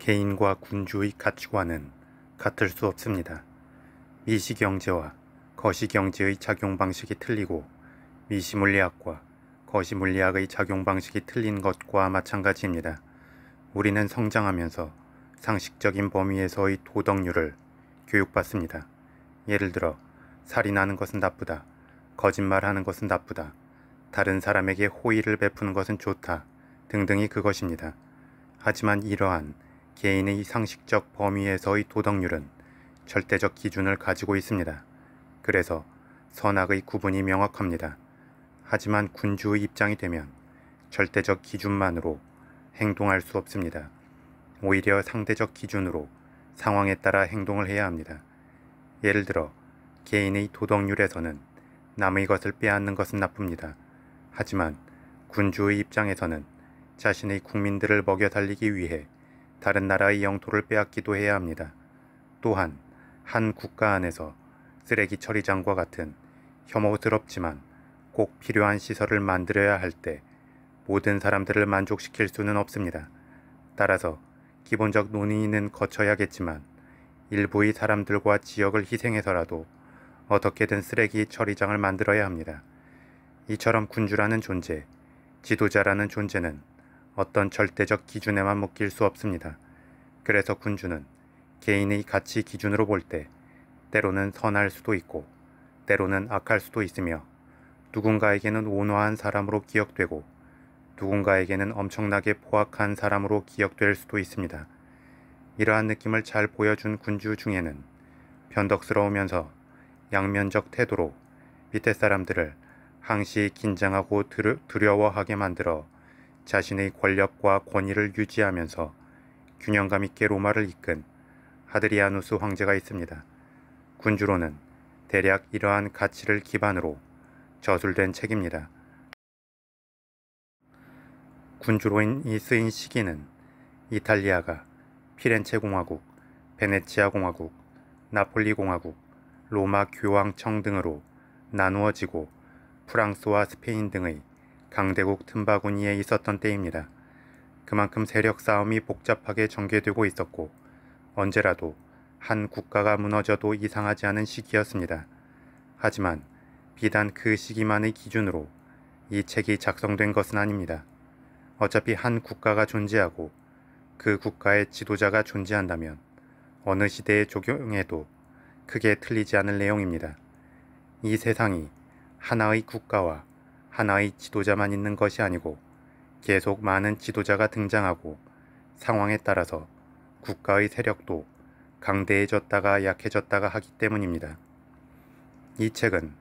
개인과 군주의 가치관은 같을 수 없습니다. 미시경제와 거시경제의 작용 방식이 틀리고 미시물리학과 거시물리학의 작용 방식이 틀린 것과 마찬가지입니다. 우리는 성장하면서 상식적인 범위에서의 도덕률을 교육받습니다. 예를 들어 살인하는 것은 나쁘다, 거짓말하는 것은 나쁘다, 다른 사람에게 호의를 베푸는 것은 좋다 등등이 그것입니다. 하지만 이러한 개인의 상식적 범위에서의 도덕률은 절대적 기준을 가지고 있습니다. 그래서 선악의 구분이 명확합니다. 하지만 군주의 입장이 되면 절대적 기준만으로 행동할 수 없습니다. 오히려 상대적 기준으로 상황에 따라 행동을 해야 합니다. 예를 들어 개인의 도덕률에서는 남의 것을 빼앗는 것은 나쁩니다. 하지만 군주의 입장에서는 자신의 국민들을 먹여 살리기 위해 다른 나라의 영토를 빼앗기도 해야 합니다. 또한 한 국가 안에서 쓰레기 처리장과 같은 혐오스럽지만 꼭 필요한 시설을 만들어야 할 때 모든 사람들을 만족시킬 수는 없습니다. 따라서 기본적 논의는 거쳐야겠지만 일부의 사람들과 지역을 희생해서라도 어떻게든 쓰레기 처리장을 만들어야 합니다. 이처럼 군주라는 존재, 지도자라는 존재는 어떤 절대적 기준에만 묶일 수 없습니다. 그래서 군주는 개인의 가치 기준으로 볼 때 때로는 선할 수도 있고 때로는 악할 수도 있으며 누군가에게는 온화한 사람으로 기억되고 누군가에게는 엄청나게 포악한 사람으로 기억될 수도 있습니다. 이러한 느낌을 잘 보여준 군주 중에는 변덕스러우면서 양면적 태도로 밑에 사람들을 항시 긴장하고 두려워하게 만들어 자신의 권력과 권위를 유지하면서 균형감 있게 로마를 이끈 하드리아누스 황제가 있습니다. 군주론은 대략 이러한 가치를 기반으로 저술된 책입니다. 군주론이 쓰인 시기는 이탈리아가 피렌체 공화국, 베네치아 공화국, 나폴리 공화국, 로마 교황청 등으로 나누어지고 프랑스와 스페인 등의 강대국 틈바구니에 있었던 때입니다. 그만큼 세력 싸움이 복잡하게 전개되고 있었고 언제라도 한 국가가 무너져도 이상하지 않은 시기였습니다. 하지만 비단 그 시기만의 기준으로 이 책이 작성된 것은 아닙니다. 어차피 한 국가가 존재하고 그 국가의 지도자가 존재한다면 어느 시대에 적용해도 크게 틀리지 않을 내용입니다. 이 세상이 하나의 국가와 하나의 지도자만 있는 것이 아니고 계속 많은 지도자가 등장하고 상황에 따라서 국가의 세력도 강대해졌다가 약해졌다가 하기 때문입니다. 이 책은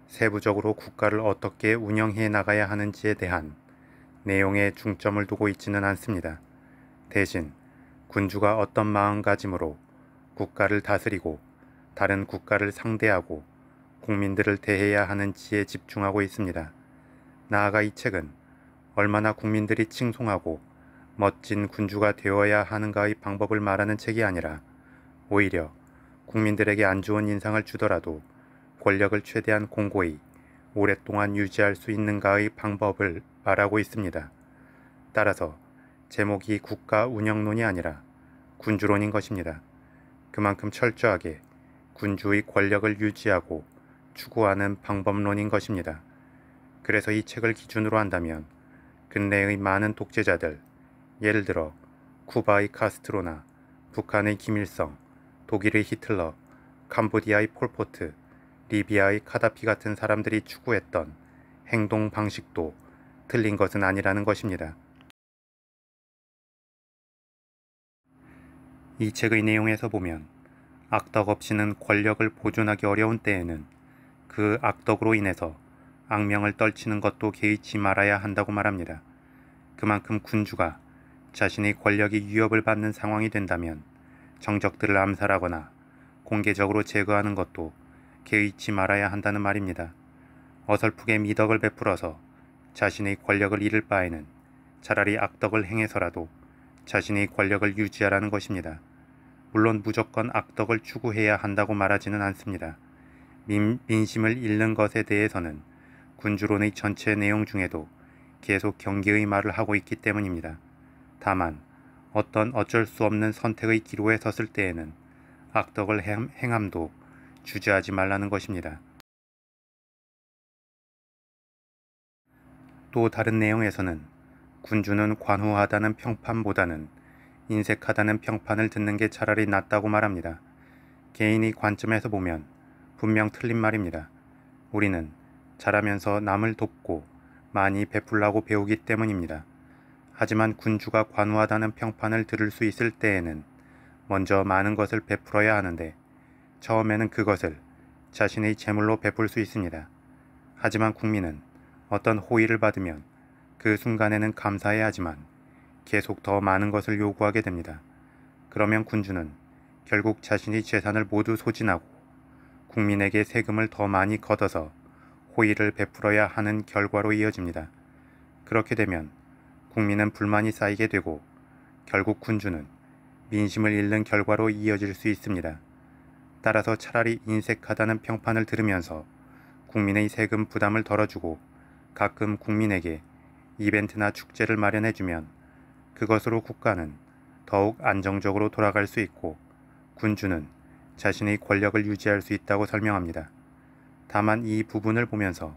세부적으로 국가를 어떻게 운영해 나가야 하는지에 대한 내용에 중점을 두고 있지는 않습니다. 대신 군주가 어떤 마음가짐으로 국가를 다스리고 다른 국가를 상대하고 국민들을 대해야 하는지에 집중하고 있습니다. 나아가 이 책은 얼마나 국민들이 칭송하고 멋진 군주가 되어야 하는가의 방법을 말하는 책이 아니라 오히려 국민들에게 안 좋은 인상을 주더라도 권력을 최대한 공고히 오랫동안 유지할 수 있는가의 방법을 말하고 있습니다. 따라서 제목이 국가 운영론이 아니라 군주론인 것입니다. 그만큼 철저하게 군주의 권력을 유지하고 추구하는 방법론인 것입니다. 그래서 이 책을 기준으로 한다면 근래의 많은 독재자들, 예를 들어 쿠바의 카스트로나 북한의 김일성, 독일의 히틀러, 캄보디아의 폴포트, 리비아의 카다피 같은 사람들이 추구했던 행동 방식도 틀린 것은 아니라는 것입니다. 이 책의 내용에서 보면 악덕 없이는 권력을 보존하기 어려운 때에는 그 악덕으로 인해서 악명을 떨치는 것도 개의치 말아야 한다고 말합니다. 그만큼 군주가 자신의 권력이 위협을 받는 상황이 된다면 정적들을 암살하거나 공개적으로 제거하는 것도 개의치 말아야 한다는 말입니다. 어설프게 미덕을 베풀어서 자신의 권력을 잃을 바에는 차라리 악덕을 행해서라도 자신의 권력을 유지하라는 것입니다. 물론 무조건 악덕을 추구해야 한다고 말하지는 않습니다. 민심을 잃는 것에 대해서는 군주론의 전체 내용 중에도 계속 경계의 말을 하고 있기 때문입니다. 다만 어떤 어쩔 수 없는 선택의 기로에 섰을 때에는 악덕을 행함도 주저하지 말라는 것입니다. 또 다른 내용에서는 군주는 관우하다는 평판보다는 인색하다는 평판을 듣는 게 차라리 낫다고 말합니다. 개인의 관점에서 보면 분명 틀린 말입니다. 우리는 자라면서 남을 돕고 많이 베풀라고 배우기 때문입니다. 하지만 군주가 관우하다는 평판을 들을 수 있을 때에는 먼저 많은 것을 베풀어야 하는데 처음에는 그것을 자신의 재물로 베풀 수 있습니다. 하지만 국민은 어떤 호의를 받으면 그 순간에는 감사해야 하지만 계속 더 많은 것을 요구하게 됩니다. 그러면 군주는 결국 자신의 재산을 모두 소진하고 국민에게 세금을 더 많이 걷어서 호의를 베풀어야 하는 결과로 이어집니다. 그렇게 되면 국민은 불만이 쌓이게 되고 결국 군주는 민심을 잃는 결과로 이어질 수 있습니다. 따라서 차라리 인색하다는 평판을 들으면서 국민의 세금 부담을 덜어주고 가끔 국민에게 이벤트나 축제를 마련해주면 그것으로 국가는 더욱 안정적으로 돌아갈 수 있고 군주는 자신의 권력을 유지할 수 있다고 설명합니다. 다만 이 부분을 보면서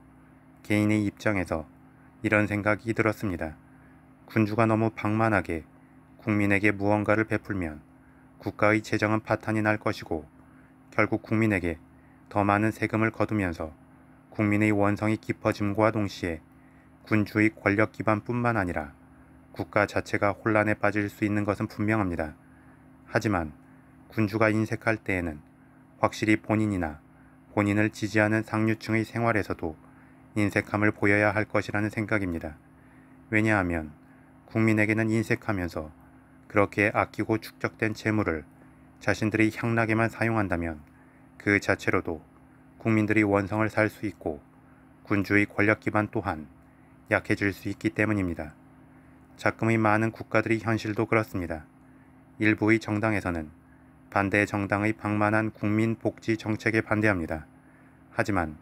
개인의 입장에서 이런 생각이 들었습니다. 군주가 너무 방만하게 국민에게 무언가를 베풀면 국가의 재정은 파탄이 날 것이고 결국 국민에게 더 많은 세금을 거두면서 국민의 원성이 깊어짐과 동시에 군주의 권력 기반뿐만 아니라 국가 자체가 혼란에 빠질 수 있는 것은 분명합니다. 하지만 군주가 인색할 때에는 확실히 본인이나 본인을 지지하는 상류층의 생활에서도 인색함을 보여야 할 것이라는 생각입니다. 왜냐하면 국민에게는 인색하면서 그렇게 아끼고 축적된 재물을 자신들이 향락에만 사용한다면 그 자체로도 국민들이 원성을 살 수 있고 군주의 권력 기반 또한 약해질 수 있기 때문입니다. 작금의 많은 국가들이 현실도 그렇습니다. 일부의 정당에서는 반대 정당의 방만한 국민 복지 정책에 반대합니다. 하지만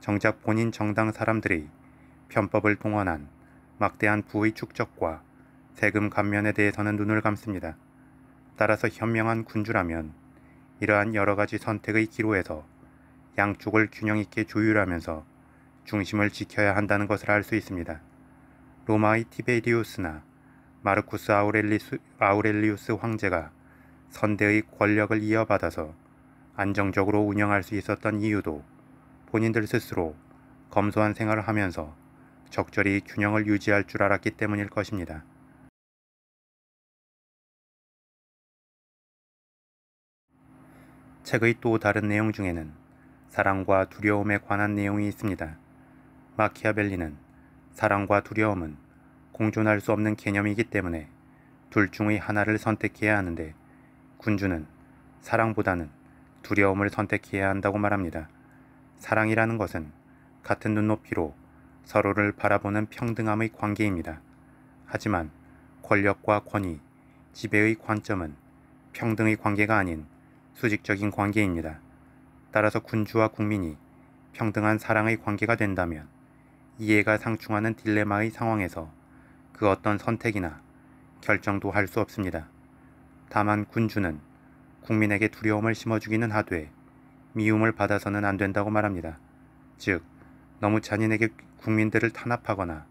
정작 본인 정당 사람들이 편법을 동원한 막대한 부의 축적과 세금 감면에 대해서는 눈을 감습니다. 따라서 현명한 군주라면 이러한 여러가지 선택의 기로에서 양쪽을 균형 있게 조율하면서 중심을 지켜야 한다는 것을 알 수 있습니다. 로마의 티베리우스나 마르쿠스 아우렐리우스 황제가 선대의 권력을 이어받아서 안정적으로 운영할 수 있었던 이유도 본인들 스스로 검소한 생활을 하면서 적절히 균형을 유지할 줄 알았기 때문일 것입니다. 책의 또 다른 내용 중에는 사랑과 두려움에 관한 내용이 있습니다. 마키아벨리는 사랑과 두려움은 공존할 수 없는 개념이기 때문에 둘 중의 하나를 선택해야 하는데 군주는 사랑보다는 두려움을 선택해야 한다고 말합니다. 사랑이라는 것은 같은 눈높이로 서로를 바라보는 평등함의 관계입니다. 하지만 권력과 권위, 지배의 관점은 평등의 관계가 아닌 수직적인 관계입니다. 따라서 군주와 국민이 평등한 사랑의 관계가 된다면 이해가 상충하는 딜레마의 상황에서 그 어떤 선택이나 결정도 할 수 없습니다. 다만 군주는 국민에게 두려움을 심어주기는 하되 미움을 받아서는 안 된다고 말합니다. 즉, 너무 잔인하게 국민들을 탄압하거나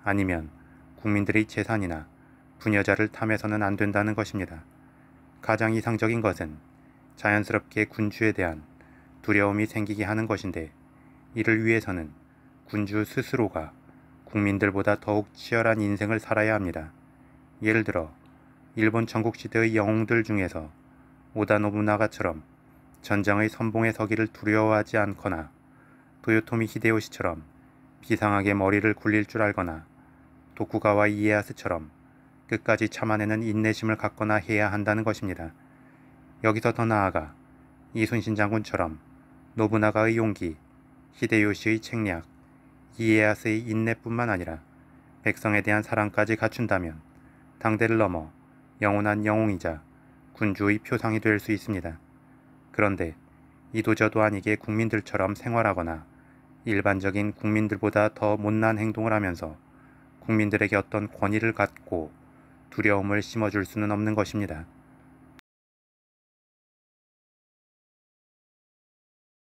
아니면 국민들의 재산이나 부녀자를 탐해서는 안 된다는 것입니다. 가장 이상적인 것은 자연스럽게 군주에 대한 두려움이 생기게 하는 것인데 이를 위해서는 군주 스스로가 국민들보다 더욱 치열한 인생을 살아야 합니다. 예를 들어 일본 전국시대의 영웅들 중에서 오다 노부나가처럼 전장의 선봉에 서기를 두려워하지 않거나 도요토미 히데요시처럼 비상하게 머리를 굴릴 줄 알거나 도쿠가와 이에야스처럼 끝까지 참아내는 인내심을 갖거나 해야 한다는 것입니다. 여기서 더 나아가 이순신 장군처럼 노부나가의 용기, 히데요시의 책략, 이에야스의 인내뿐만 아니라 백성에 대한 사랑까지 갖춘다면 당대를 넘어 영원한 영웅이자 군주의 표상이 될 수 있습니다. 그런데 이도저도 아니게 국민들처럼 생활하거나 일반적인 국민들보다 더 못난 행동을 하면서 국민들에게 어떤 권위를 갖고 두려움을 심어줄 수는 없는 것입니다.